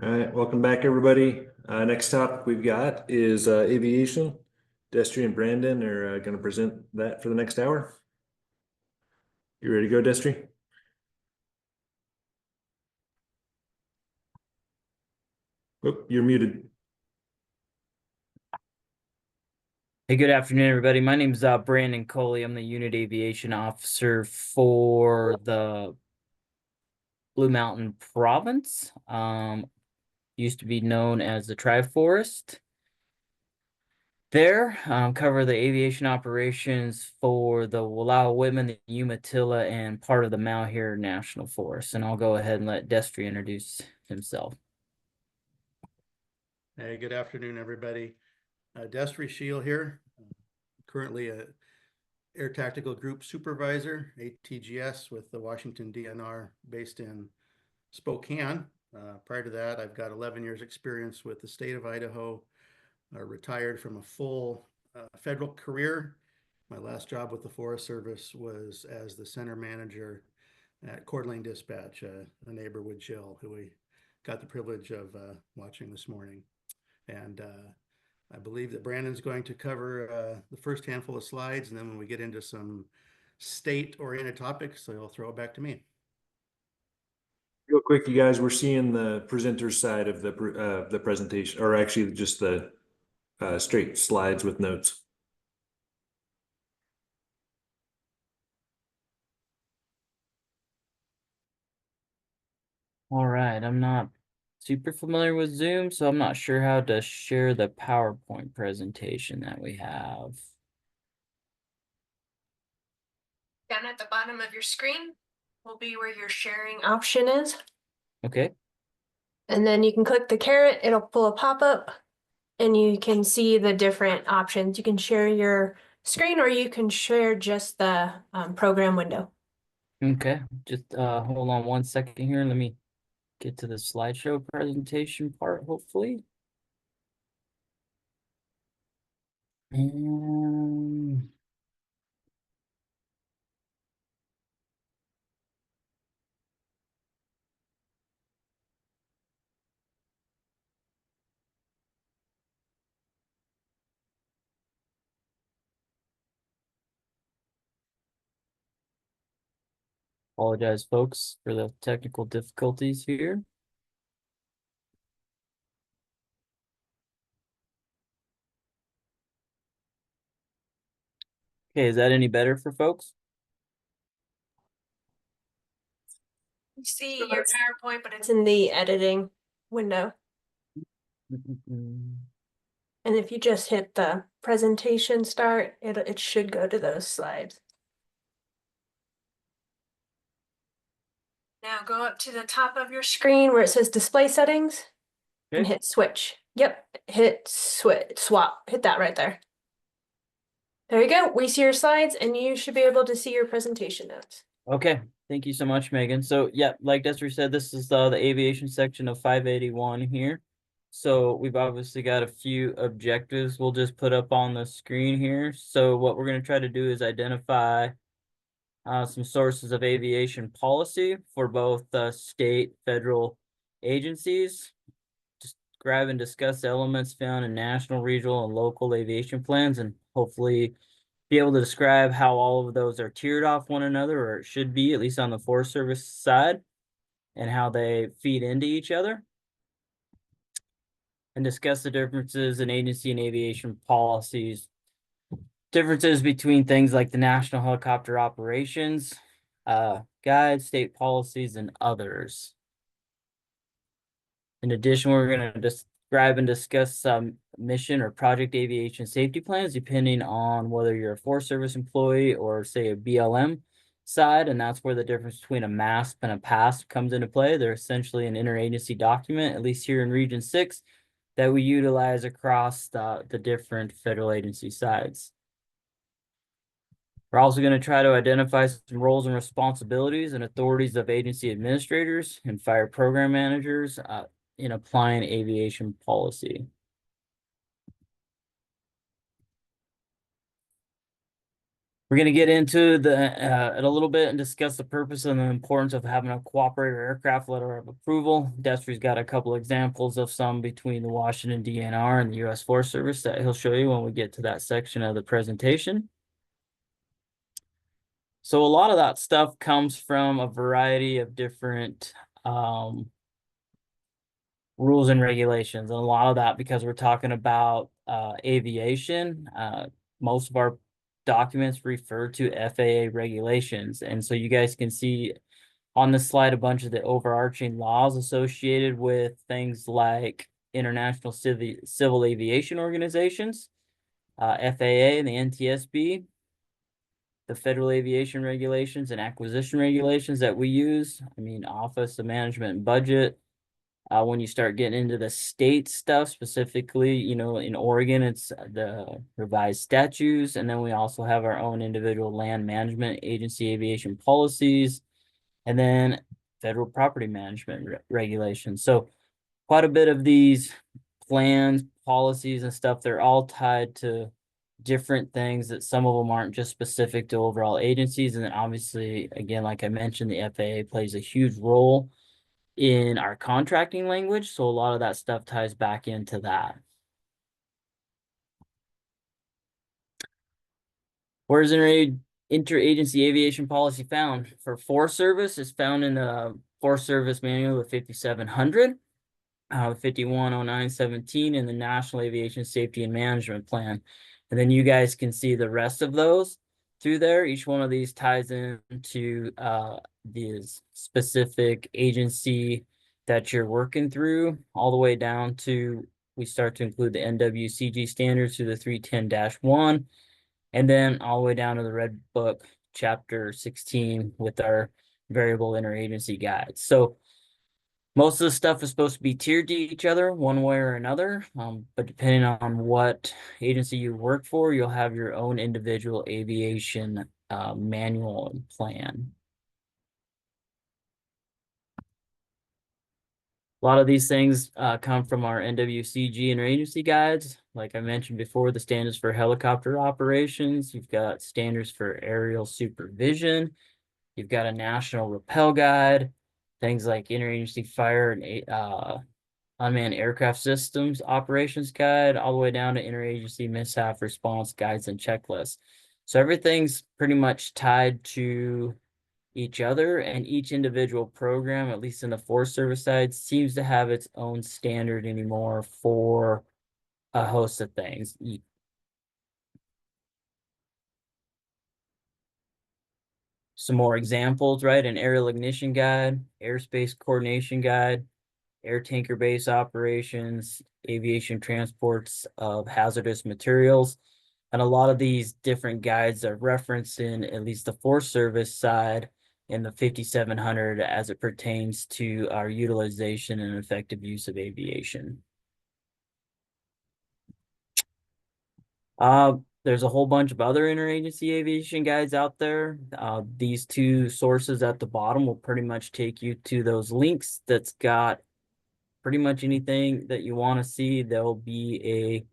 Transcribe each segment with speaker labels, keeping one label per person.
Speaker 1: All right, welcome back, everybody. Next topic we've got is aviation. Destry and Brandon are going to present that for the next hour. You ready to go, Destry? Oh, you're muted.
Speaker 2: Hey, good afternoon, everybody. My name is Brandon Coley. I'm the Unit Aviation Officer for the Blue Mountain Province. Used to be known as the Tri-Forest. There, cover the aviation operations for the Wallowa Whitman, the Umatilla, and part of the Malheur National Forest. And I'll go ahead and let Destry introduce himself.
Speaker 3: Hey, good afternoon, everybody. Destry Shield here, currently a Air Tactical Group Supervisor, ATGS, with the Washington DNR based in Spokane. Prior to that, I've got 11 years experience with the state of Idaho, retired from a full federal career. My last job with the Forest Service was as the center manager at Coeur d'Alene Dispatch, a neighbor with Jill, who we got the privilege of watching this morning. And I believe that Brandon's going to cover the first handful of slides, and then when we get into some state-oriented topics, he'll throw it back to me.
Speaker 1: Real quick, you guys, we're seeing the presenter's side of the presentation, or actually just the straight slides with notes.
Speaker 2: All right, I'm not super familiar with Zoom, so I'm not sure how to share the PowerPoint presentation that we have.
Speaker 4: Down at the bottom of your screen will be where your sharing option is.
Speaker 2: Okay.
Speaker 4: And then you can click the caret, it'll pull a pop-up and you can see the different options. You can share your screen or you can share just the program window.
Speaker 2: Okay, just hold on one second here. Let me get to the slideshow presentation part, hopefully. And apologize, folks, for the technical difficulties here. Okay, is that any better for folks?
Speaker 4: You see your PowerPoint, but it's in the editing window. And if you just hit the presentation start, it should go to those slides. Now go up to the top of your screen where it says display settings and hit switch. Yep, hit switch, swap, hit that right there. There you go. We see your slides and you should be able to see your presentation notes.
Speaker 2: Okay, thank you so much, Megan. So yeah, like Destry said, this is the aviation section of 581 here. So we've obviously got a few objectives we'll just put up on the screen here. So what we're going to try to do is identify some sources of aviation policy for both state, federal agencies. Just grab and discuss elements found in national, regional, and local aviation plans, and hopefully be able to describe how all of those are tiered off one another, or it should be, at least on the Forest Service side, and how they feed into each other. And discuss the differences in agency and aviation policies, differences between things like the National Helicopter Operations Guide, state policies, and others. In addition, we're going to describe and discuss some mission or project aviation safety plans, depending on whether you're a Forest Service employee or, say, a BLM side, and that's where the difference between a MASP and a PASP comes into play. They're essentially an interagency document, at least here in Region 6, that we utilize across the different federal agency sides. We're also going to try to identify some roles and responsibilities and authorities of agency administrators and fire program managers in applying aviation policy. We're going to get into it a little bit and discuss the purpose and the importance of having a cooperator aircraft letter of approval. Destri's got a couple examples of some between the Washington DNR and the U.S. Forest Service that he'll show you when we get to that section of the presentation. So a lot of that stuff comes from a variety of different rules and regulations, and a lot of that because we're talking about aviation. Most of our documents refer to FAA regulations, and so you guys can see on this slide a bunch of the overarching laws associated with things like international civil aviation organizations, FAA and the NTSB, the federal aviation regulations and acquisition regulations that we use. I mean, Office of Management and Budget. When you start getting into the state stuff, specifically, you know, in Oregon, it's the revised statutes. And then we also have our own individual land management agency aviation policies, and then federal property management regulations. So quite a bit of these plans, policies and stuff, they're all tied to different things that some of them aren't just specific to overall agencies. And then obviously, again, like I mentioned, the FAA plays a huge role in our contracting language. So a lot of that stuff ties back into that. Where is interagency aviation policy found? For Forest Service, it's found in the Forest Service Manual of 5700, 510917, and the National Aviation Safety and Management Plan. And then you guys can see the rest of those through there. Each one of these ties into this specific agency that you're working through, all the way down to, we start to include the NWCG standards through the 310-1, and then all the way down to the Red Book chapter 16 with our variable interagency guides. So most of the stuff is supposed to be tiered to each other one way or another, but depending on what agency you work for, you'll have your own individual aviation manual and plan. A lot of these things come from our NWCG interagency guides. Like I mentioned before, the standards for helicopter operations. You've got standards for aerial supervision. You've got a national rappel guide, things like interagency fire and unmanned aircraft systems operations guide, all the way down to interagency mishap response guides and checklists. So everything's pretty much tied to each other, and each individual program, at least in the Forest Service side, seems to have its own standard anymore for a host of things. Some more examples, right? An aerial ignition guide, airspace coordination guide, air tanker base operations, aviation transports of hazardous materials. And a lot of these different guides are referenced in at least the Forest Service side in the 5700 as it pertains to our utilization and effective use of aviation. There's a whole bunch of other interagency aviation guides out there. These two sources at the bottom will pretty much take you to those links that's got pretty much anything that you want to see. There'll be a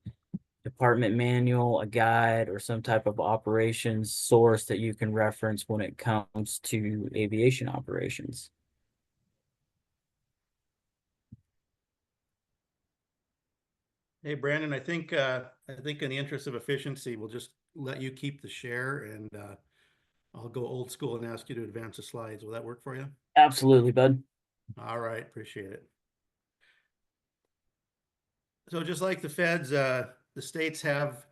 Speaker 2: department manual, a guide, or some type of operations source that you can reference when it comes to aviation operations.
Speaker 3: Hey, Brandon, I think in the interest of efficiency, we'll just let you keep the share, and I'll go old school and ask you to advance the slides. Will that work for you?
Speaker 2: Absolutely, bud.
Speaker 3: All right, appreciate it. So just like the feds, the states have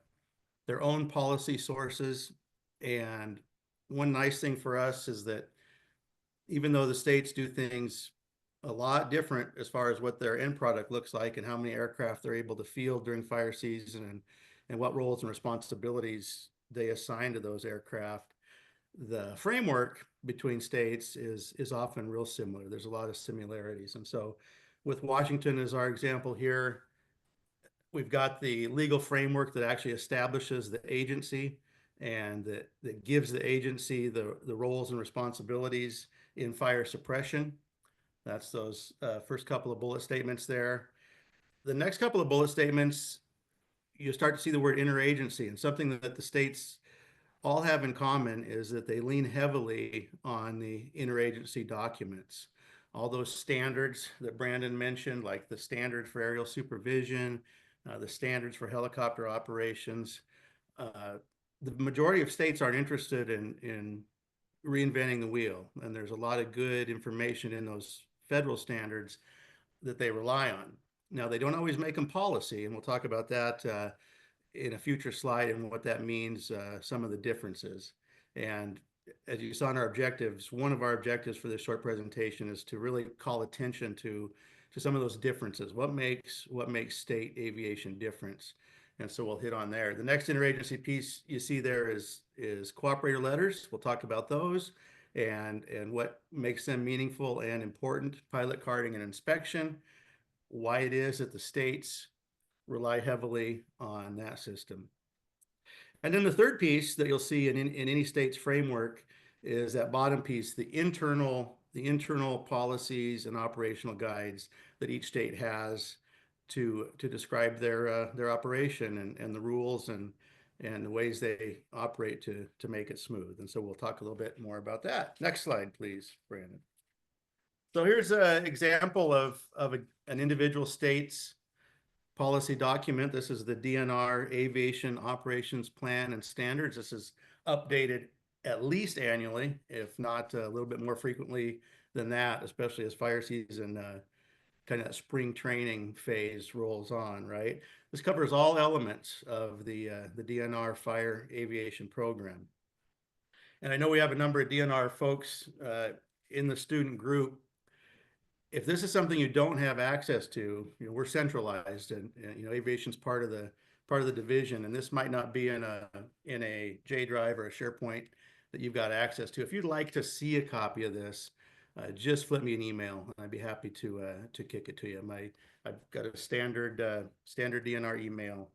Speaker 3: their own policy sources. And one nice thing for us is that even though the states do things a lot different as far as what their end product looks like and how many aircraft they're able to field during fire season and what roles and responsibilities they assign to those aircraft, the framework between states is often real similar. There's a lot of similarities. And so with Washington as our example here, we've got the legal framework that actually establishes the agency and that gives the agency the roles and responsibilities in fire suppression. That's those first couple of bullet statements there. The next couple of bullet statements, you start to see the word interagency, and something that the states all have in common is that they lean heavily on the interagency documents. All those standards that Brandon mentioned, like the standards for aerial supervision, the standards for helicopter operations. The majority of states aren't interested in reinventing the wheel, and there's a lot of good information in those federal standards that they rely on. Now, they don't always make them policy, and we'll talk about that in a future slide and what that means, some of the differences. And as you saw in our objectives, one of our objectives for this short presentation is to really call attention to some of those differences. What makes state aviation different? And so we'll hit on there. The next interagency piece you see there is cooperator letters. We'll talk about those and what makes them meaningful and important. Pilot carding and inspection, why it is that the states rely heavily on that system. And then the third piece that you'll see in any state's framework is that bottom piece, the internal policies and operational guides that each state has to describe their operation and the rules and the ways they operate to make it smooth. And so we'll talk a little bit more about that. Next slide, please, Brandon. So here's an example of an individual state's policy document. This is the DNR Aviation Operations Plan and Standards. This is updated at least annually, if not a little bit more frequently than that, especially as fire season, kind of that spring training phase rolls on, right? This covers all elements of the DNR fire aviation program. And I know we have a number of DNR folks in the student group. If this is something you don't have access to, we're centralized, and aviation's part of the division, and this might not be in a J drive or a SharePoint that you've got access to. If you'd like to see a copy of this, just flip me an email, and I'd be happy to kick it to you. I've got a standard DNR email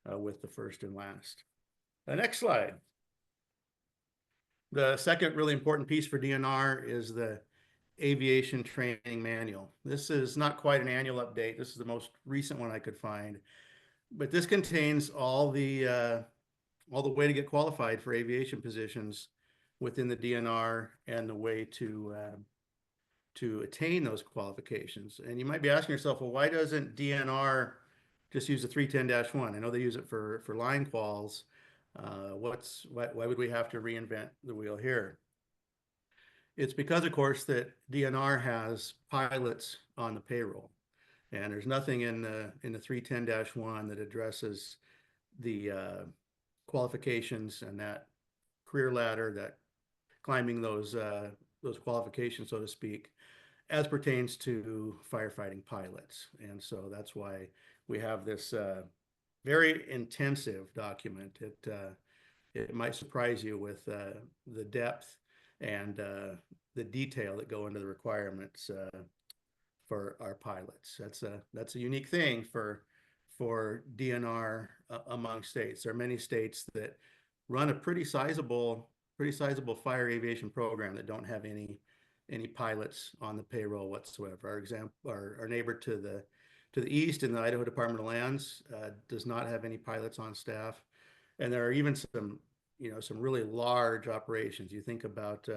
Speaker 3: with the first and last. The next slide. The second really important piece for DNR is the Aviation Training Manual. This is not quite an annual update. This is the most recent one I could find, but this contains all the way to get qualified for aviation positions within the DNR and the way to attain those qualifications. And you might be asking yourself, well, why doesn't DNR just use the 310-1? I know they use it for line quals. Why would we have to reinvent the wheel here? It's because, of course, that DNR has pilots on the payroll, and there's nothing in the 310-1 that addresses the qualifications and that career ladder, that climbing those qualifications, so to speak, as pertains to firefighting pilots. And so that's why we have this very intensive document. It might surprise you with the depth and the detail that go into the requirements for our pilots. That's a unique thing for DNR among states. There are many states that run a pretty sizable fire aviation program that don't have any pilots on the payroll whatsoever. Our neighbor to the east in the Idaho Department of Lands does not have any pilots on staff, and there are even some really large operations. You think about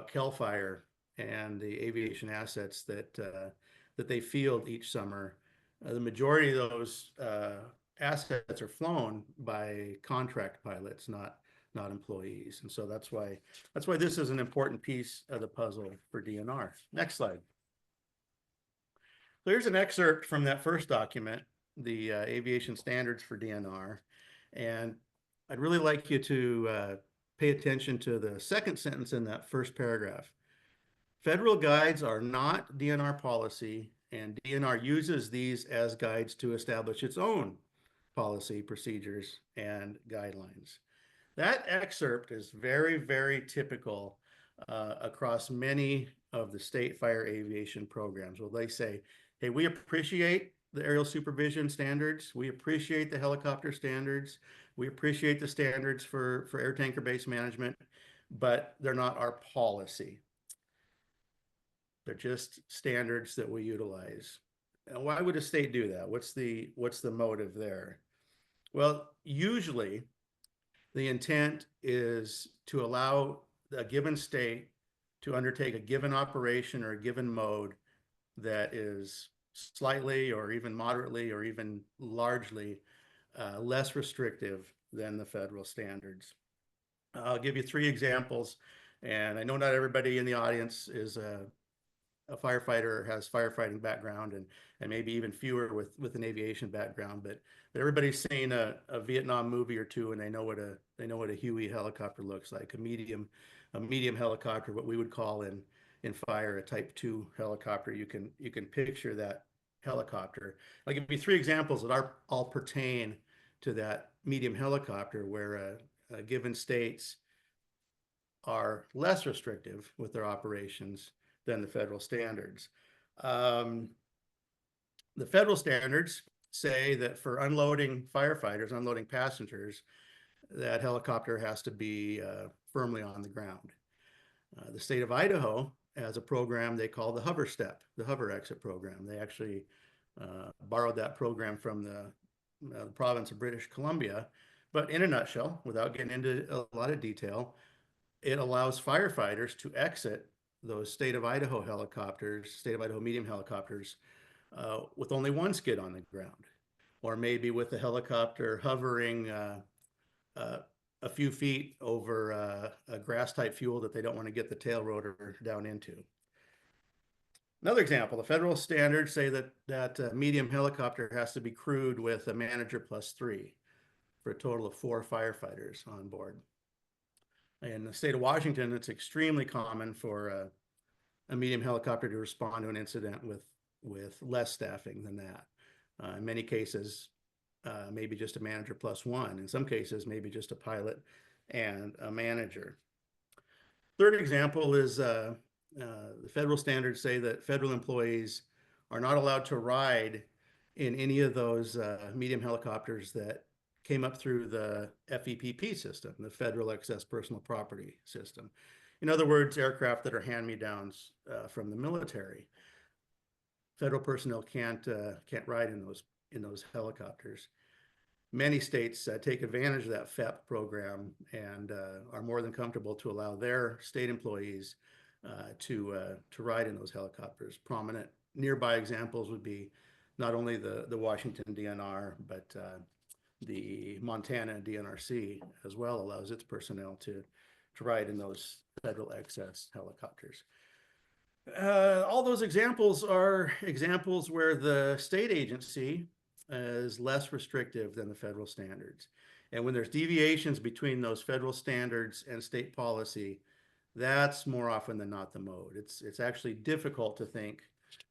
Speaker 3: Cal Fire and the aviation assets that they field each summer. The majority of those assets are flown by contract pilots, not employees, and so that's why this is an important piece of the puzzle for DNR. Next slide. So here's an excerpt from that first document, the aviation standards for DNR, and I'd really like you to pay attention to the second sentence in that first paragraph. Federal guides are not DNR policy, and DNR uses these as guides to establish its own policy, procedures, and guidelines. That excerpt is very, very typical across many of the state fire aviation programs. Well, they say, hey, we appreciate the aerial supervision standards. We appreciate the helicopter standards. We appreciate the standards for air tanker base management, but they're not our policy. They're just standards that we utilize. And why would a state do that? What's the motive there? Well, usually The intent is to allow a given state to undertake a given operation or a given mode that is slightly or even moderately or even largely less restrictive than the federal standards. I'll give you 3 examples, and I know not everybody in the audience is a firefighter or has firefighting background, and maybe even fewer with an aviation background, but everybody's seen a Vietnam movie or two, and they know what a Huey helicopter looks like, a medium helicopter, what we would call in fire a Type 2 helicopter. You can picture that helicopter. I'll give you 3 examples that all pertain to that medium helicopter, where given states are less restrictive with their operations than the federal standards. The federal standards say that for unloading firefighters, unloading passengers, that helicopter has to be firmly on the ground. The state of Idaho has a program they call the Hover Step, the Hover Exit program. They actually borrowed that program from the province of British Columbia. But in a nutshell, without getting into a lot of detail, it allows firefighters to exit those state of Idaho helicopters, state of Idaho medium helicopters, with only one skid on the ground, or maybe with the helicopter hovering a few feet over a grass type fuel that they don't want to get the tail rotor down into. Another example, the federal standards say that medium helicopter has to be crewed with a manager +3 for a total of 4 firefighters on board. In the state of Washington, it's extremely common for a medium helicopter to respond to an incident with less staffing than that. In many cases, maybe just a manager +1. In some cases, maybe just a pilot and a manager. Third example is the federal standards say that federal employees are not allowed to ride in any of those medium helicopters that came up through the FEPP system, the Federal Excess Personal Property System. In other words, aircraft that are hand-me-downs from the military. Federal personnel can't ride in those helicopters. Many states take advantage of that FEP program and are more than comfortable to allow their state employees to ride in those helicopters. Prominent nearby examples would be not only the Washington DNR, but the Montana DNRC as well allows its personnel to ride in those federal excess helicopters. All those examples are examples where the state agency is less restrictive than the federal standards. And when there's deviations between those federal standards and state policy, that's more often than not the mode. It's actually difficult to think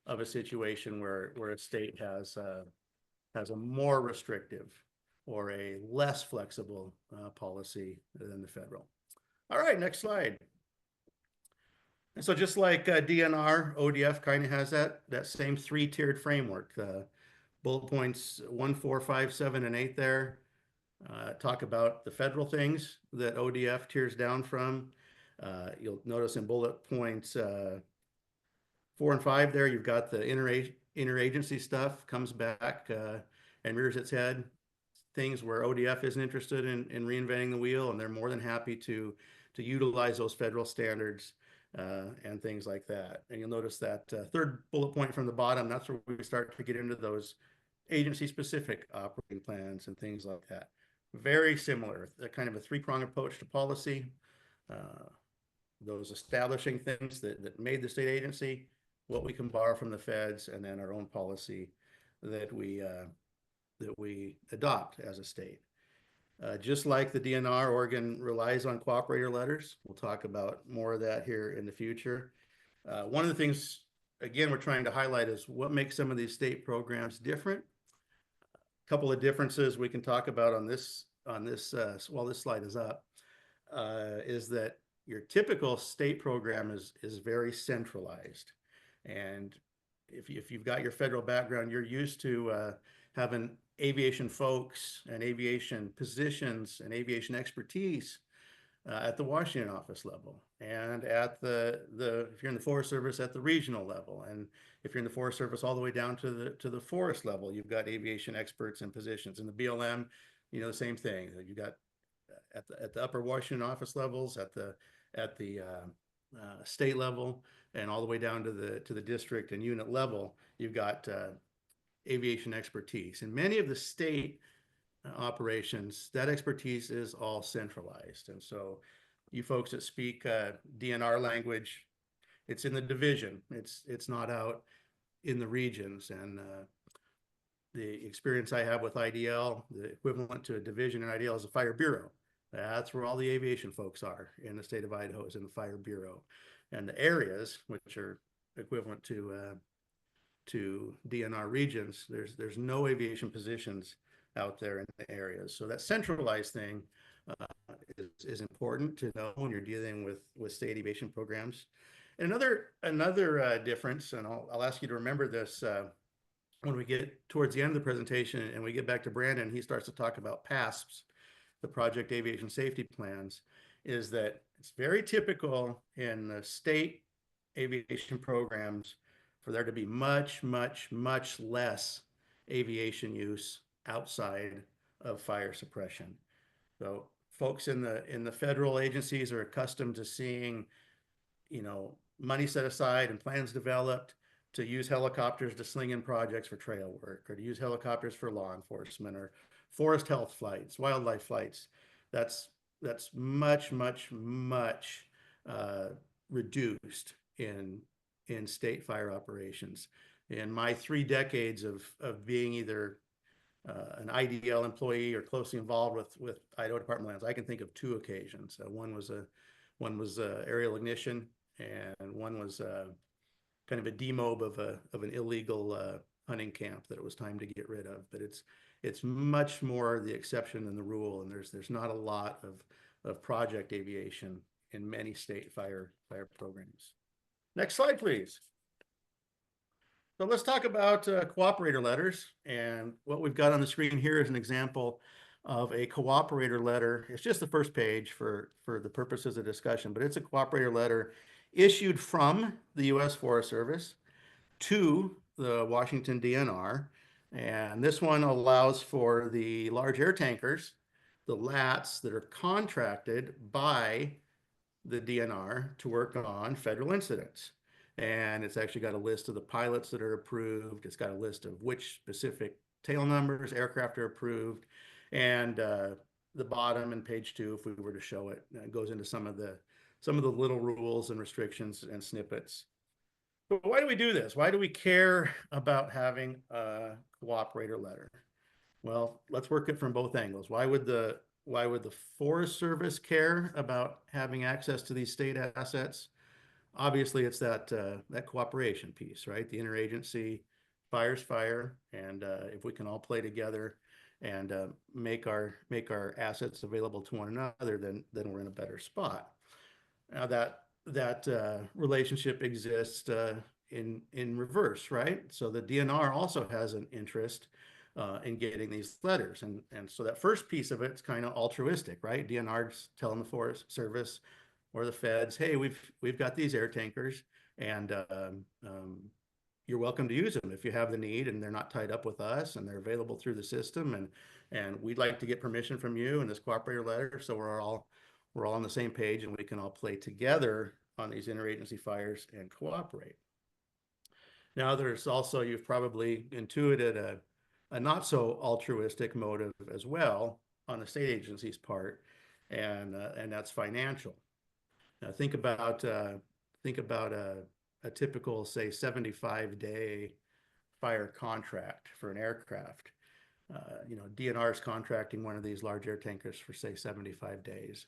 Speaker 3: of a situation where a state has a more restrictive or a less flexible policy than the federal. All right, next slide. And so just like DNR, ODF kind of has that same 3-tiered framework. Bullet points 1, 4, 5, 7, and 8 there talk about the federal things that ODF tiers down from. You'll notice in bullet points 4 and 5 there, you've got the interagency stuff comes back and rears its head. Things where ODF isn't interested in reinventing the wheel, and they're more than happy to utilize those federal standards and things like that. And you'll notice that third bullet point from the bottom, that's where we start to get into those agency-specific operating plans and things like that. Very similar, kind of a 3-pronged approach to policy. Those establishing things that made the state agency, what we can borrow from the feds, and then our own policy that we adopt as a state. Just like the DNR, Oregon relies on cooperator letters. We'll talk about more of that here in the future. One of the things, again, we're trying to highlight is what makes some of these state programs different. A couple of differences we can talk about on this while this slide is up, is that your typical state program is very centralized. And if you've got your federal background, you're used to having aviation folks and aviation positions and aviation expertise at the Washington office level, and at if you're in the Forest Service, at the regional level, and if you're in the Forest Service all the way down to the forest level, you've got aviation experts and positions. In the BLM, the same thing. You've got at the upper Washington office levels, at the state level, and all the way down to the district and unit level, you've got aviation expertise. In many of the state operations, that expertise is all centralized. And so you folks that speak DNR language, it's in the division. It's not out in the regions. And the experience I have with IDL, the equivalent to a division in IDL is a fire bureau. That's where all the aviation folks are in the state of Idaho, is in the fire bureau. And the areas, which are equivalent to DNR regions, there's no aviation positions out there in the areas. So that centralized thing is important to know when you're dealing with state aviation programs. And another difference, and I'll ask you to remember this when we get towards the end of the presentation and we get back to Brandon, he starts to talk about PASPs, the Project Aviation Safety Plans, is that it's very typical in the state aviation programs for there to be much, much, much less aviation use outside of fire suppression. So folks in the federal agencies are accustomed to seeing, money set aside and plans developed to use helicopters to sling in projects for trail work, or to use helicopters for law enforcement, or forest health flights, wildlife flights. That's much, much, much reduced in state fire operations. In my 3 decades of being either an IDL employee or closely involved with Idaho Department of Lands, I can think of 2 occasions. One was aerial ignition, and one was kind of a demob of an illegal hunting camp that it was time to get rid of. But it's much more the exception than the rule, and there's not a lot of project aviation in many state fire programs. Next slide, please. So let's talk about cooperator letters, and what we've got on the screen here is an example of a cooperator letter. It's just the first page for the purposes of discussion, but it's a cooperator letter issued from the U.S. Forest Service to the Washington DNR. And this one allows for the large air tankers, the LATs that are contracted by the DNR to work on federal incidents. And it's actually got a list of the pilots that are approved. It's got a list of which specific tail numbers, aircraft are approved. And the bottom in page 2, if we were to show it, goes into some of the little rules and restrictions and snippets. But why do we do this? Why do we care about having a cooperator letter? Well, let's work it from both angles. Why would the Forest Service care about having access to these state assets? Obviously, it's that cooperation piece, right? The interagency, fire's fire, and if we can all play together and make our assets available to one another, then we're in a better spot. Now that relationship exists in reverse, right? So the DNR also has an interest in getting these letters, and so that first piece of it's kind of altruistic, right? DNR's telling the Forest Service or the feds, hey, we've got these air tankers, and you're welcome to use them if you have the need, and they're not tied up with us, and they're available through the system, and we'd like to get permission from you in this cooperator letter, so we're all on the same page, and we can all play together on these interagency fires and cooperate. Now, there's also, you've probably intuited a not so altruistic motive as well on the state agency's part, and that's financial. Now, think about a typical, say, 75-day fire contract for an aircraft. DNR is contracting one of these large air tankers for, say, 75 days.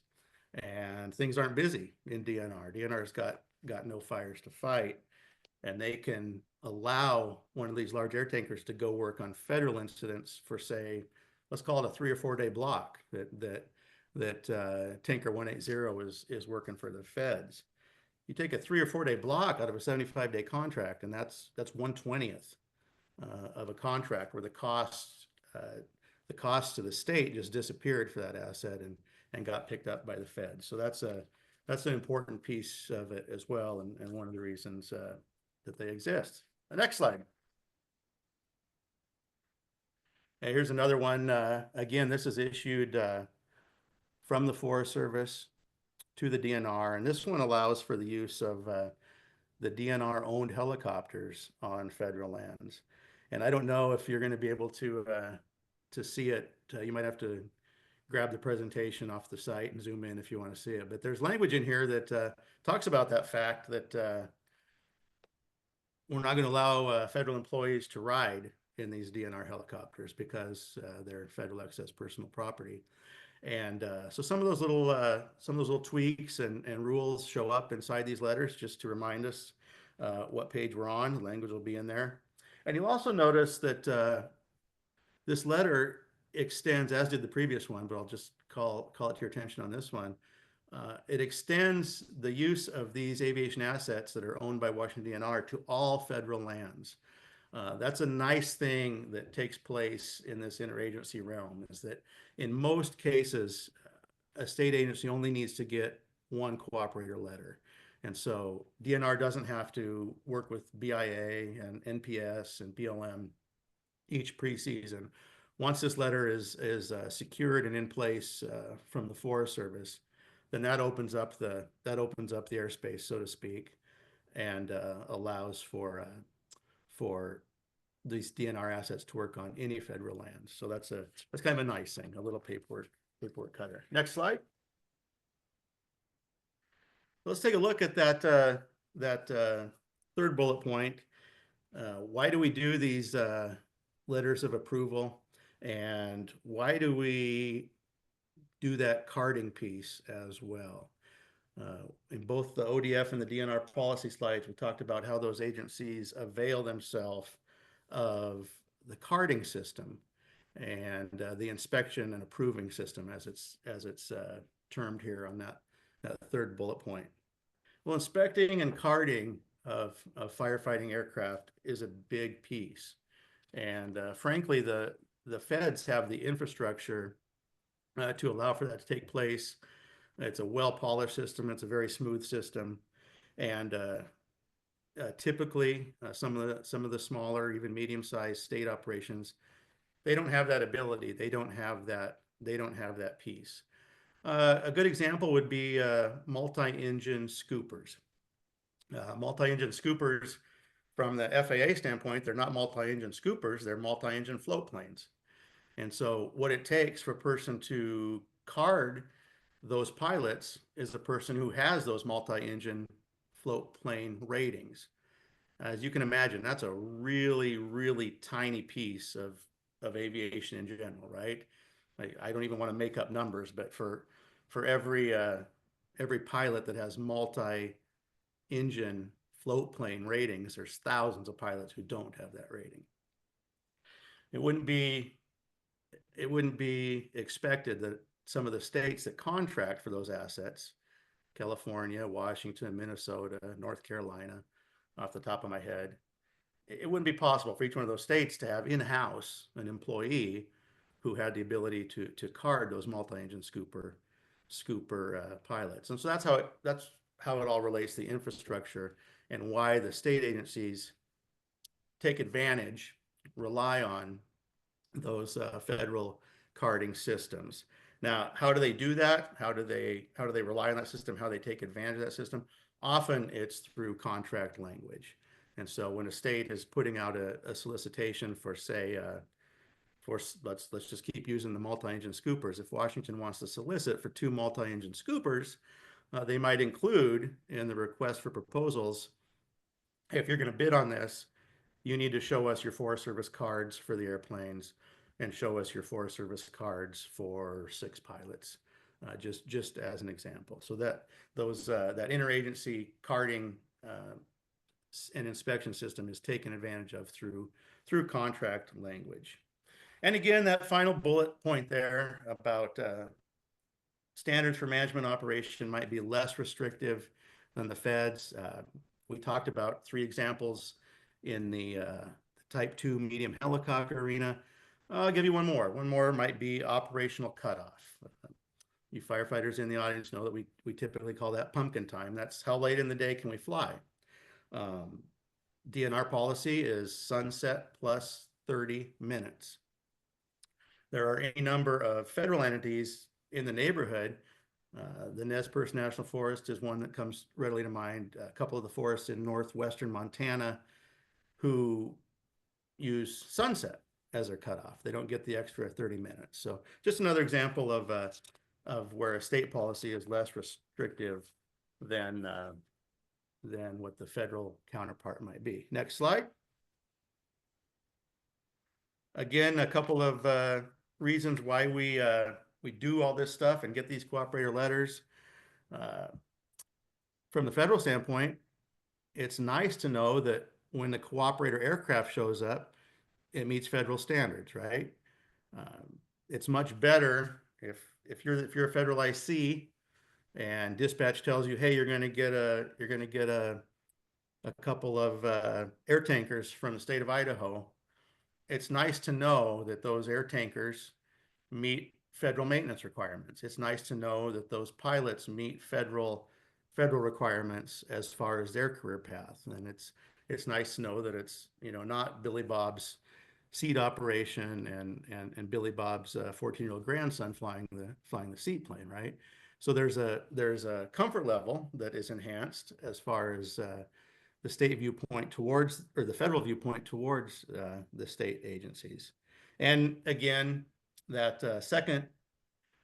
Speaker 3: And things aren't busy in DNR. DNR's got no fires to fight, and they can allow one of these large air tankers to go work on federal incidents for, say, let's call it a 3 or 4 day block that Tanker 180 is working for the feds. You take a 3 or 4 day block out of a 75-day contract, and that's 1/20th of a contract where the cost to the state just disappeared for that asset and got picked up by the feds. So that's an important piece of it as well, and one of the reasons that they exist. The next slide. And here's another one. Again, this is issued from the Forest Service to the DNR. And this one allows for the use of the DNR owned helicopters on federal lands. And I don't know if you're going to be able to see it. You might have to grab the presentation off the site and zoom in if you want to see it. But there's language in here that talks about that fact that we're not going to allow federal employees to ride in these DNR helicopters because they're federal excess personal property. And so some of those little tweaks and rules show up inside these letters just to remind us what page we're on. The language will be in there. And you'll also notice that this letter extends, as did the previous one, but I'll just call it to your attention on this one. It extends the use of these aviation assets that are owned by Washington DNR to all federal lands. That's a nice thing that takes place in this interagency realm, is that in most cases, a state agency only needs to get one cooperator letter. And so DNR doesn't have to work with BIA and NPS and BLM each preseason. Once this letter is secured and in place from the Forest Service, then that opens up the airspace, so to speak, and allows for these DNR assets to work on any federal lands. So that's kind of a nice thing, a little paperwork cutter. Next slide. Let's take a look at that third bullet point. Why do we do these letters of approval, and why do we do that carding piece as well? In both the ODF and the DNR policy slides, we talked about how those agencies avail themselves of the carding system and the inspection and approving system, as it's termed here on that third bullet point. Well, inspecting and carding of firefighting aircraft is a big piece, and frankly, the feds have the infrastructure to allow for that to take place. It's a well-polished system. It's a very smooth system, and typically some of the smaller, even medium-sized state operations, they don't have that ability. They don't have that piece. A good example would be multi-engine scoopers. Multi-engine scoopers, from the FAA standpoint, they're not multi-engine scoopers. They're multi-engine float planes. And so what it takes for a person to card those pilots is the person who has those multi-engine float plane ratings. As you can imagine, that's a really, really tiny piece of aviation in general, right? I don't even want to make up numbers, but for every pilot that has multi-engine float plane ratings, there's thousands of pilots who don't have that rating. It wouldn't be expected that some of the states that contract for those assets, California, Washington, Minnesota, North Carolina, off the top of my head, it wouldn't be possible for each one of those states to have in-house an employee who had the ability to card those multi-engine scooper pilots. And so that's how it all relates to the infrastructure, and why the state agencies take advantage, rely on those federal carding systems. Now, how do they do that? How do they rely on that system? How do they take advantage of that system? Often it's through contract language. And so when a state is putting out a solicitation for, say, let's just keep using the multi-engine scoopers. If Washington wants to solicit for 2 multi-engine scoopers, they might include in the request for proposals, hey, if you're going to bid on this, you need to show us your Forest Service cards for the airplanes and show us your Forest Service cards for 6 pilots, just as an example. So that interagency carding and inspection system is taken advantage of through contract language. And again, that final bullet point there about standards for management operation might be less restrictive than the feds. We talked about 3 examples in the Type 2 medium helicopter arena. I'll give you one more. One more might be operational cutoff. You firefighters in the audience know that we typically call that pumpkin time. That's how late in the day can we fly. DNR policy is sunset plus 30 minutes. There are any number of federal entities in the neighborhood. The Nez Perce National Forest is one that comes readily to mind. A couple of the forests in northwestern Montana who use sunset as their cutoff. They don't get the extra 30 minutes. So just another example of where a state policy is less restrictive than what the federal counterpart might be. Next slide. Again, a couple of reasons why we do all this stuff and get these cooperator letters. From the federal standpoint, it's nice to know that when the cooperator aircraft shows up, it meets federal standards, right? It's much better if you're a federal IC and dispatch tells you, hey, you're going to get a couple of air tankers from the state of Idaho. It's nice to know that those air tankers meet federal maintenance requirements. It's nice to know that those pilots meet federal requirements as far as their career path. And it's nice to know that it's, you know, not Billy Bob's seat operation and Billy Bob's 14-year-old grandson flying the seaplane, right? So there's a comfort level that is enhanced as far as the state viewpoint towards, or the federal viewpoint towards the state agencies. And again, that second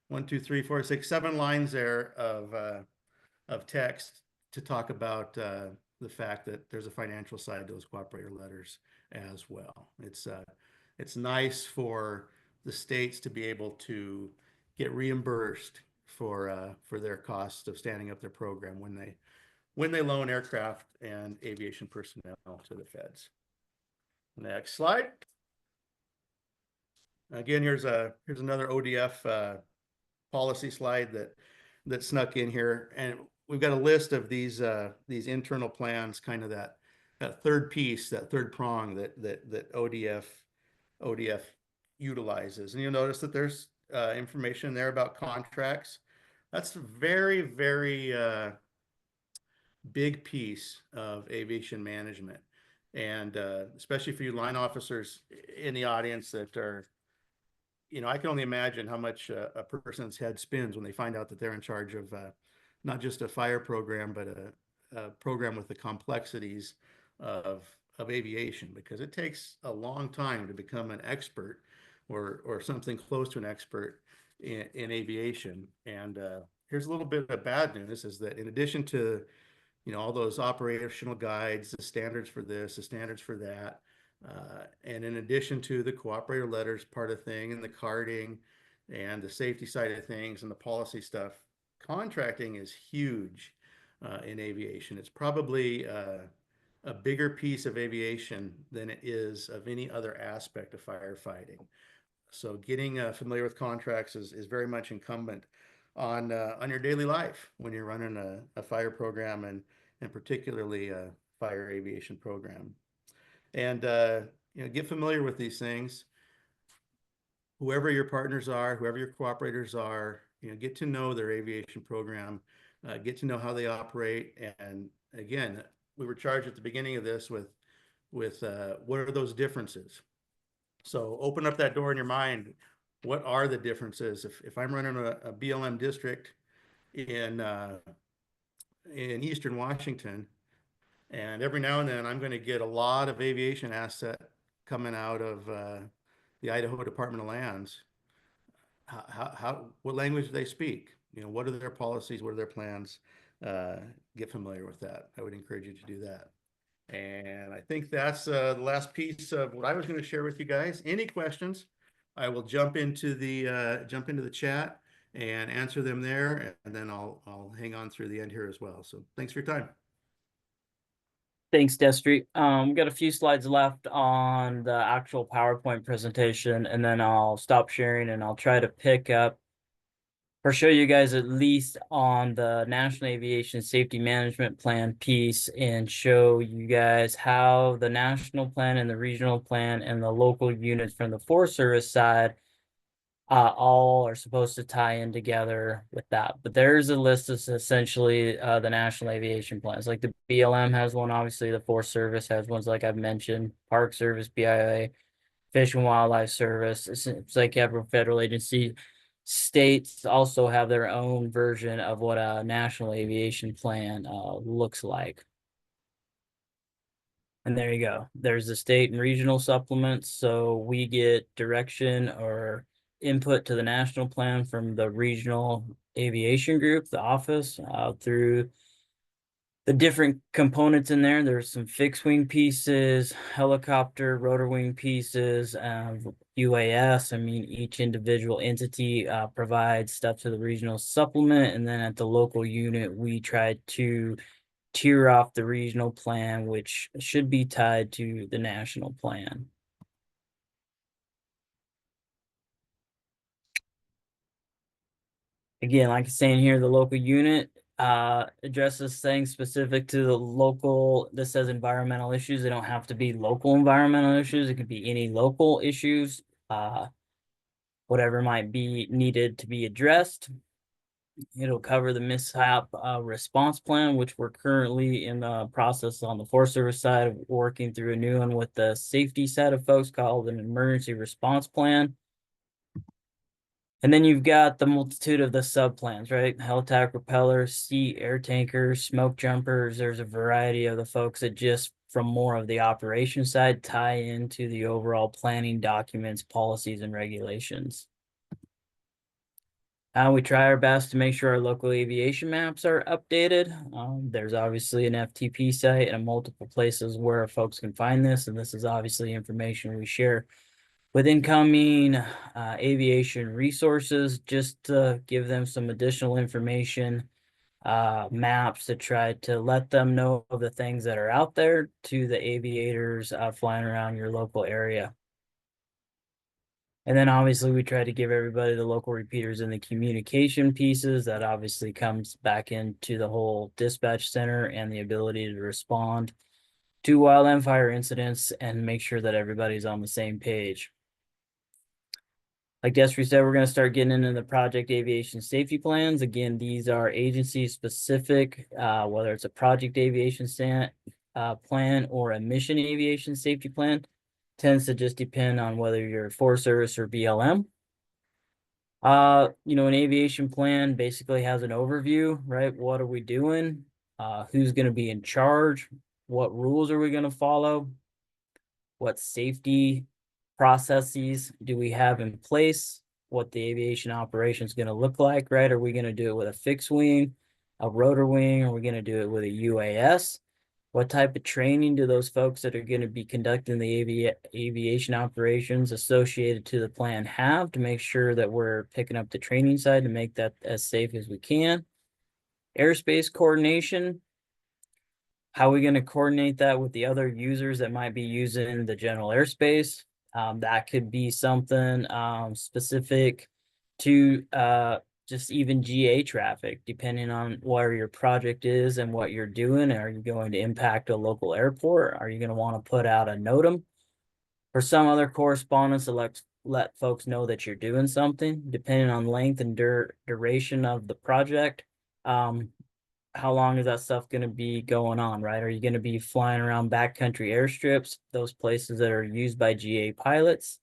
Speaker 3: 1, 2, 3, 4, 6, 7 lines there of text to talk about the fact that there's a financial side to those cooperator letters as well. It's nice for the states to be able to get reimbursed for their costs of standing up their program when they loan aircraft and aviation personnel to the feds. Next slide. Again, here's another ODF policy slide that snuck in here, and we've got a list of these internal plans, kind of that third piece, that third prong that ODF utilizes. And you'll notice that there's information there about contracts. That's a very, very big piece of aviation management. And especially for you line officers in the audience that are, you know, I can only imagine how much a person's head spins when they find out that they're in charge of not just a fire program, but a program with the complexities of aviation, because it takes a long time to become an expert or something close to an expert in aviation. And here's a little bit of bad news, is that in addition to, you know, all those operational guides, the standards for this, the standards for that, and in addition to the cooperator letters part of thing and the carding and the safety side of things and the policy stuff, contracting is huge in aviation. It's probably a bigger piece of aviation than it is of any other aspect of firefighting. So getting familiar with contracts is very much incumbent on your daily life when you're running a fire program and particularly a fire aviation program. And you know, get familiar with these things. Whoever your partners are, whoever your cooperators are, you know, get to know their aviation program, get to know how they operate. And again, we were charged at the beginning of this with what are those differences? So open up that door in your mind. What are the differences? If I'm running a BLM district in Eastern Washington, and every now and then I'm going to get a lot of aviation asset coming out of the Idaho Department of Lands, what language do they speak? You know, what are their policies? What are their plans? Get familiar with that. I would encourage you to do that. And I think that's the last piece of what I was going to share with you guys. Any questions? I will jump into the chat and answer them there, and then I'll hang on through the end here as well. So thanks for your time.
Speaker 2: Thanks, Destry. We've got a few slides left on the actual PowerPoint presentation, and then I'll stop sharing and I'll try to pick up or show you guys at least on the National Aviation Safety Management Plan piece, and show you guys how the national plan and the regional plan and the local units from the Forest Service side all are supposed to tie in together with that. But there's a list of essentially the national aviation plans. Like the BLM has one, obviously the Forest Service has ones like I've mentioned, Park Service, BIA, Fish and Wildlife Service. It's like every federal agency states also have their own version of what a national aviation plan looks like. And there you go. There's the state and regional supplements. So we get direction or input to the national plan from the regional aviation group, the office, through the different components in there. There's some fixed wing pieces, helicopter, rotor wing pieces, UAS. I mean, each individual entity provides stuff to the regional supplement. And then at the local unit, we try to tier off the regional plan, which should be tied to the national plan. Again, like I'm saying here, the local unit addresses things specific to the local. This says environmental issues. They don't have to be local environmental issues. It could be any local issues, whatever might be needed to be addressed. It'll cover the mishap response plan, which we're currently in the process on the Forest Service side of working through a new one with the safety side of folks called an emergency response plan. And then you've got the multitude of the sub plans, right? Helitack propellers, sea air tankers, smoke jumpers. There's a variety of the folks that just from more of the operation side tie into the overall planning documents, policies, and regulations. We try our best to make sure our local aviation maps are updated. There's obviously an FTP site and multiple places where folks can find this, and this is obviously information we share with incoming aviation resources, just to give them some additional information, maps to try to let them know of the things that are out there to the aviators flying around your local area. And then obviously we try to give everybody the local repeaters and the communication pieces that obviously comes back into the whole dispatch center and the ability to respond to wildland fire incidents and make sure that everybody's on the same page. Like Desiree said, we're going to start getting into the project aviation safety plans. Again, these are agency specific, whether it's a project aviation plan or a mission aviation safety plan. Tends to just depend on whether you're Forest Service or BLM. An aviation plan basically has an overview, right? What are we doing? Who's going to be in charge? What rules are we going to follow? What safety processes do we have in place? What the aviation operation is going to look like, right? Are we going to do it with a fixed wing, a rotor wing? Are we going to do it with a UAS? What type of training do those folks that are going to be conducting the aviation operations associated to the plan have to make sure that we're picking up the training side to make that as safe as we can? Airspace coordination. How are we going to coordinate that with the other users that might be using the general airspace? That could be something specific to just even GA traffic, depending on where your project is and what you're doing. Are you going to impact a local airport? Are you going to want to put out a NOTAM or some other correspondence to let folks know that you're doing something, depending on length and duration of the project? How long is that stuff going to be going on, right? Are you going to be flying around backcountry airstrips, those places that are used by GA pilots?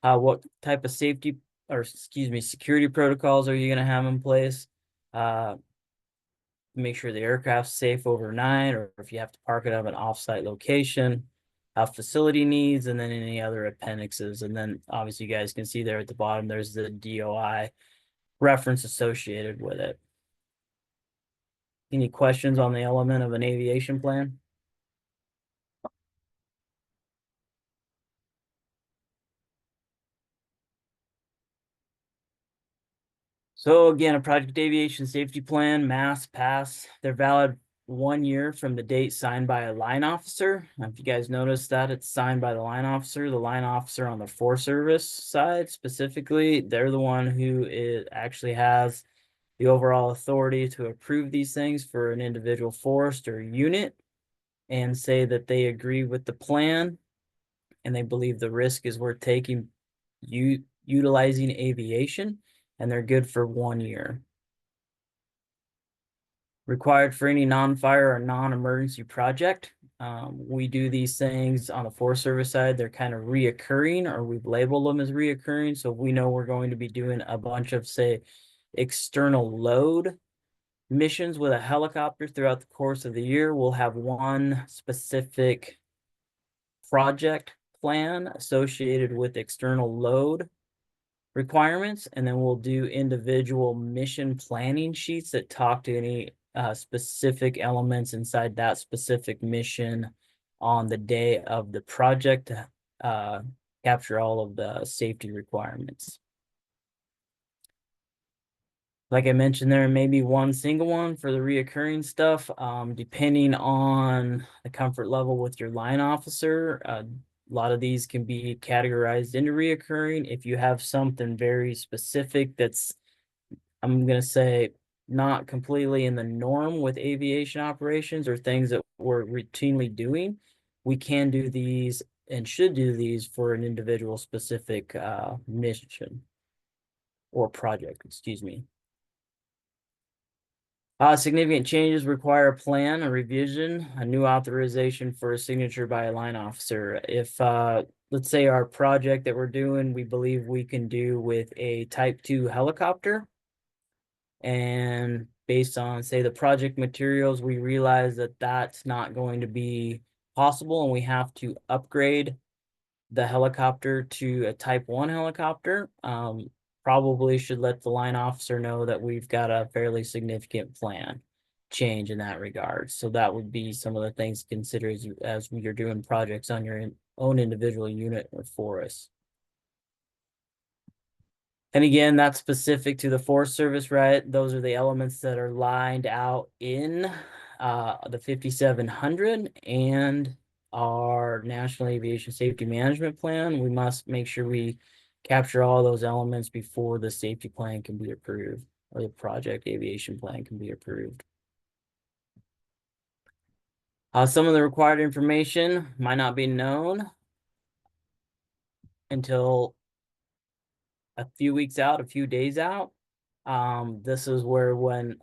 Speaker 2: What type of security protocols are you going to have in place? Make sure the aircraft's safe overnight, or if you have to park it at an offsite location, facility needs, and then any other appendixes. And then obviously you guys can see there at the bottom, there's the DOI reference associated with it. Any questions on the element of an aviation plan? So again, a project aviation safety plan, mass pass, they're valid 1 year from the date signed by a line officer. If you guys notice that it's signed by the line officer on the Forest Service side specifically, they're the one who actually has the overall authority to approve these things for an individual forest or unit and say that they agree with the plan and they believe the risk is worth taking utilizing aviation, and they're good for 1 year. Required for any non-fire or non-emergency project. We do these things on the Forest Service side. They're kind of reoccurring, or we've labeled them as reoccurring. So we know we're going to be doing a bunch of, say, external load missions with a helicopter throughout the course of the year. We'll have one specific project plan associated with external load requirements, and then we'll do individual mission planning sheets that talk to any specific elements inside that specific mission on the day of the project to capture all of the safety requirements. Like I mentioned, there may be one single one for the reoccurring stuff, depending on the comfort level with your line officer. A lot of these can be categorized into reoccurring. If you have something very specific that's, I'm going to say, not completely in the norm with aviation operations or things that we're routinely doing, we can do these and should do these for an individual specific mission or project, excuse me. Significant changes require a plan, a revision, a new authorization for a signature by a line officer. If, let's say our project that we're doing, we believe we can do with a Type 2 helicopter. And based on, say, the project materials, we realize that that's not going to be possible and we have to upgrade the helicopter to a Type 1 helicopter. Probably should let the line officer know that we've got a fairly significant plan change in that regard. So that would be some of the things to consider as you're doing projects on your own individual unit or forest. And again, that's specific to the Forest Service, right? Those are the elements that are lined out in the 5700 and our National Aviation Safety Management Plan. We must make sure we capture all those elements before the safety plan can be approved or the project aviation plan can be approved. Some of the required information might not be known until a few weeks out, a few days out. This is where when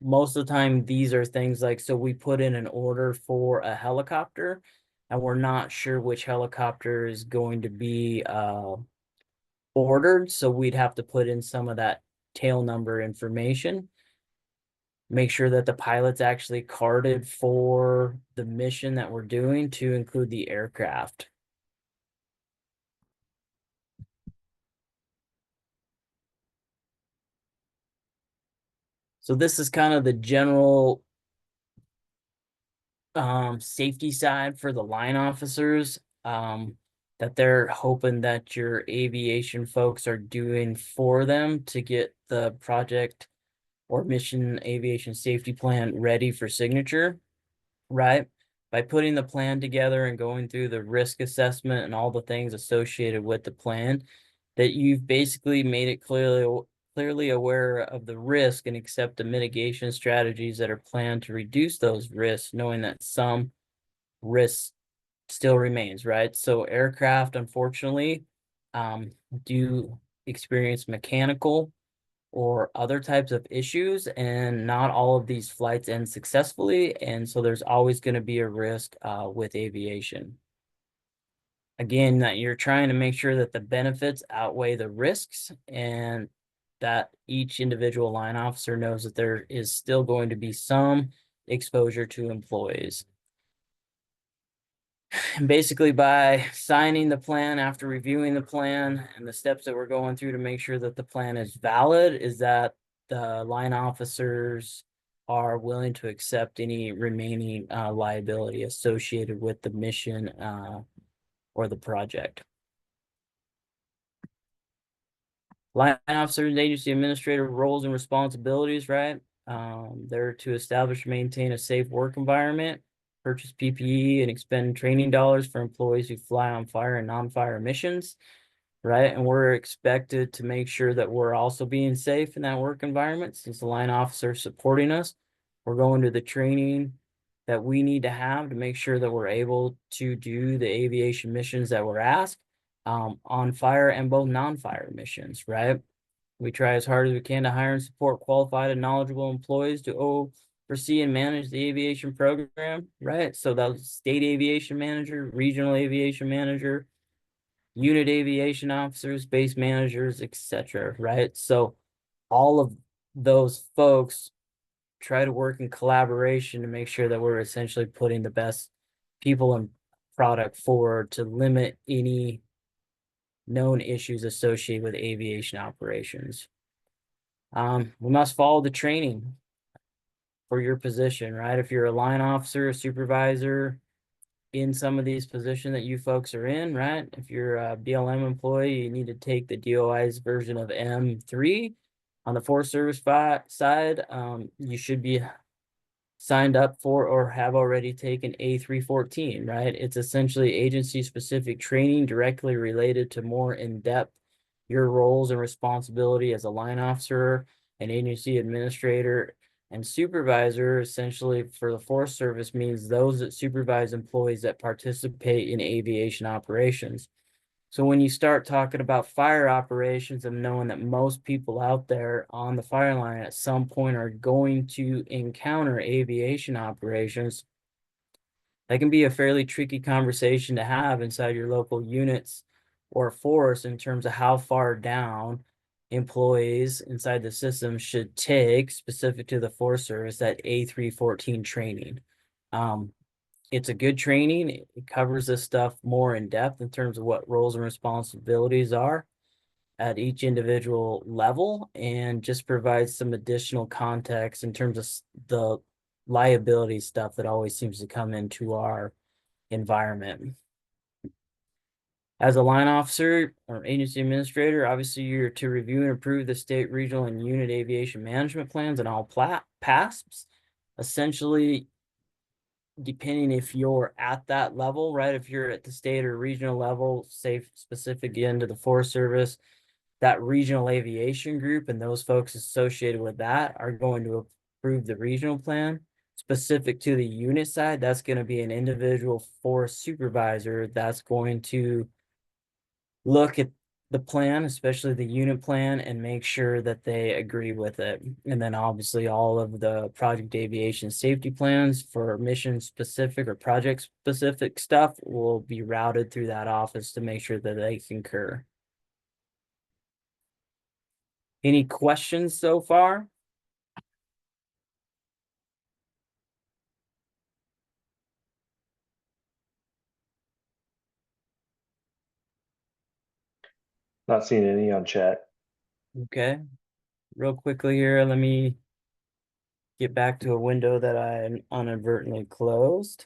Speaker 2: most of the time these are things like, so we put in an order for a helicopter and we're not sure which helicopter is going to be ordered. So we'd have to put in some of that tail number information. Make sure that the pilot's actually carded for the mission that we're doing to include the aircraft. So this is kind of the general safety side for the line officers that they're hoping that your aviation folks are doing for them to get the project or mission aviation safety plan ready for signature, right? By putting the plan together and going through the risk assessment and all the things associated with the plan, that you've basically made it clearly aware of the risk and accept the mitigation strategies that are planned to reduce those risks, knowing that some risk still remains, right? So aircraft, unfortunately, do experience mechanical or other types of issues, and not all of these flights end successfully. And so there's always going to be a risk with aviation. Again, that you're trying to make sure that the benefits outweigh the risks and that each individual line officer knows that there is still going to be some exposure to employees. And basically by signing the plan after reviewing the plan and the steps that we're going through to make sure that the plan is valid, is that the line officers are willing to accept any remaining liability associated with the mission or the project. Line officers and agency administrator roles and responsibilities, right? They're to establish and maintain a safe work environment, purchase PPE, and expend training dollars for employees who fly on fire and non-fire missions, right? And we're expected to make sure that we're also being safe in that work environment. Since the line officer is supporting us, we're going to the training that we need to have to make sure that we're able to do the aviation missions that we're asked on fire and both non-fire missions, right? We try as hard as we can to hire and support qualified and knowledgeable employees to oversee and manage the aviation program, right? So that's state aviation manager, regional aviation manager, unit aviation officers, base managers, etc., right? So all of those folks try to work in collaboration to make sure that we're essentially putting the best people and product forward to limit any known issues associated with aviation operations. We must follow the training for your position, right? If you're a line officer, a supervisor in some of these positions that you folks are in, right? If you're a BLM employee, you need to take the DOI's version of M3. On the Forest Service side, you should be signed up for or have already taken A314, right? It's essentially agency-specific training directly related to more in-depth your roles and responsibility as a line officer, an agency administrator, and supervisor. Essentially for the Forest Service means those that supervise employees that participate in aviation operations. So when you start talking about fire operations and knowing that most people out there on the fire line at some point are going to encounter aviation operations, that can be a fairly tricky conversation to have inside your local units or force in terms of how far down employees inside the system should take, specific to the Forest Service, that A314 training. It's a good training. It covers this stuff more in depth in terms of what roles and responsibilities are at each individual level, and just provides some additional context in terms of the liability stuff that always seems to come into our environment. As a line officer or agency administrator, obviously you're to review and approve the state, regional, and unit aviation management plans and all PASPs. Essentially, depending if you're at that level, right? If you're at the state or regional level, say specific again to the Forest Service, that regional aviation group and those folks associated with that are going to approve the regional plan. Specific to the unit side, that's going to be an individual forest supervisor that's going to look at the plan, especially the unit plan, and make sure that they agree with it. And then obviously all of the project aviation safety plans for mission specific or project specific stuff will be routed through that office to make sure that they concur. Any questions so far?
Speaker 1: Not seeing any on chat.
Speaker 2: Okay, real quickly here, let me get back to a window that I inadvertently closed.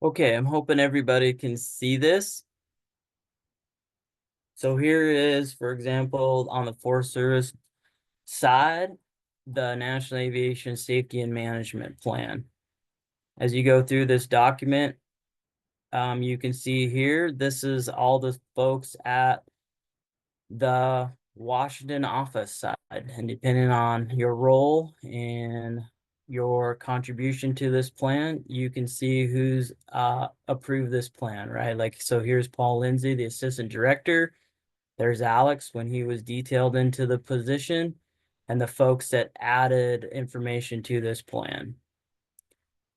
Speaker 2: Okay, I'm hoping everybody can see this. So here is, for example, on the Forest Service side, the National Aviation Safety and Management Plan. As you go through this document, you can see here, this is all the folks at the Washington office side, and depending on your role and your contribution to this plan, you can see who's approved this plan, right? Like, so here's Paul Lindsay, the assistant director. There's Alex when he was detailed into the position, and the folks that added information to this plan.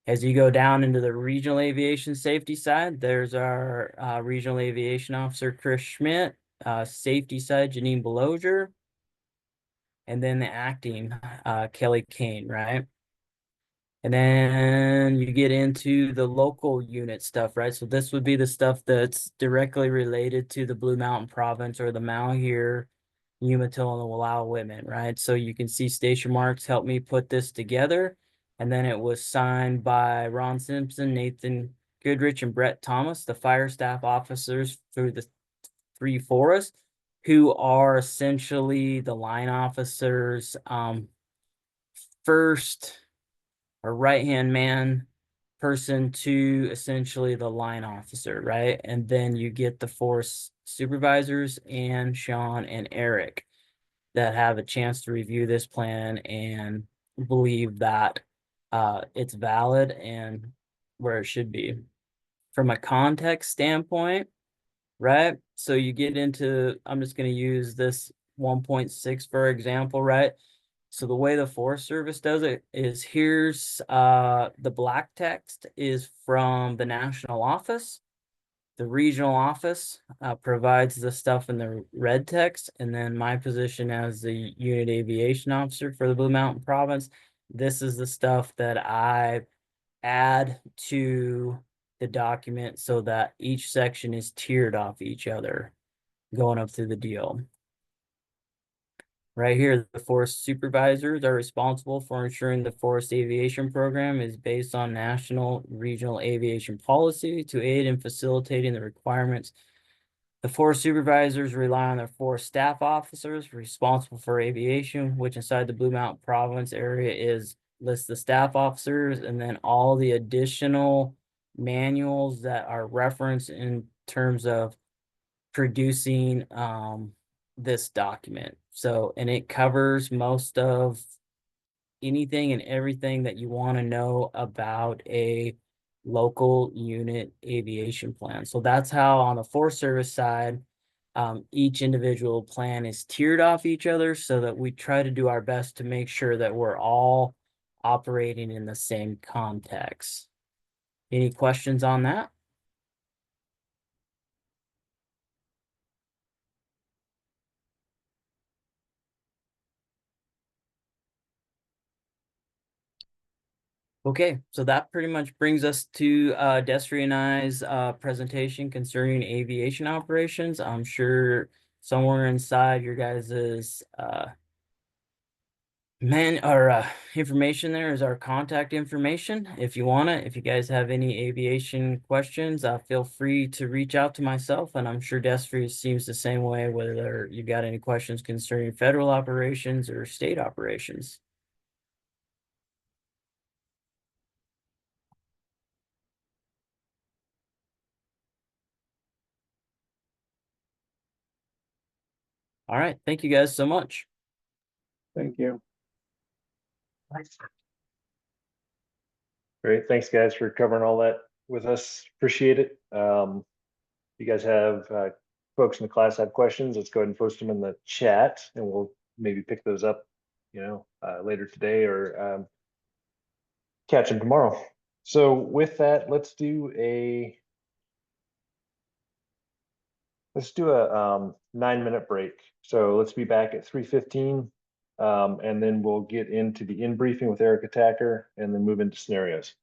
Speaker 2: As you go down into the regional aviation safety side, there's our regional aviation officer, Chris Schmidt, safety side, Janine Beloger, and then the acting, Kelly Kane, right? And then you get into the local unit stuff, right? So this would be the stuff that's directly related to the Blue Mountain Province or the Malheur, Umatilla, and the Wallowa-Whitman, right? So you can see Station Marks helped me put this together. And then it was signed by Ron Simpson, Nathan Goodrich, and Brett Thomas, the fire staff officers through the three forests, who are essentially the line officers, first or right-hand man person to essentially the line officer, right? And then you get the force supervisors and Sean and Eric that have a chance to review this plan and believe that it's valid and where it should be. From a context standpoint, right? So you get into, I'm just going to use this 1.6 for example, right? So the way the Forest Service does it is here's the black text is from the national office. The regional office provides the stuff in the red text, and then my position as the unit aviation officer for the Blue Mountain province, this is the stuff that I add to the document so that each section is tiered off each other going up through the deal. Right here, the forest supervisors are responsible for ensuring the forest aviation program is based on national regional aviation policy to aid in facilitating the requirements. The forest supervisors rely on their forest staff officers responsible for aviation, which inside the Blue Mountain province area is lists the staff officers and then all the additional manuals that are referenced in terms of producing this document. So, and it covers most of anything and everything that you want to know about a local unit aviation plan. So that's how on the Forest Service side, each individual plan is tiered off each other so that we try to do our best to make sure that we're all operating in the same context. Any questions on that? Okay, so that pretty much brings us to Destry and I's presentation concerning aviation operations. I'm sure somewhere inside your guys's information there is our contact information. If you want it, if you guys have any aviation questions, feel free to reach out to myself, and I'm sure Destry seems the same way, whether you got any questions concerning federal operations or state operations. All right, thank you guys so much.
Speaker 1: Thank you. Great, thanks guys for covering all that with us. Appreciate it. You guys have folks in the class have questions, let's go ahead and post them in the chat and we'll maybe pick those up, later today or catch them tomorrow. So with that, let's do a 9-minute break. So let's be back at 3:15. And then we'll get into the in briefing with Eric Attacker and then move into scenarios.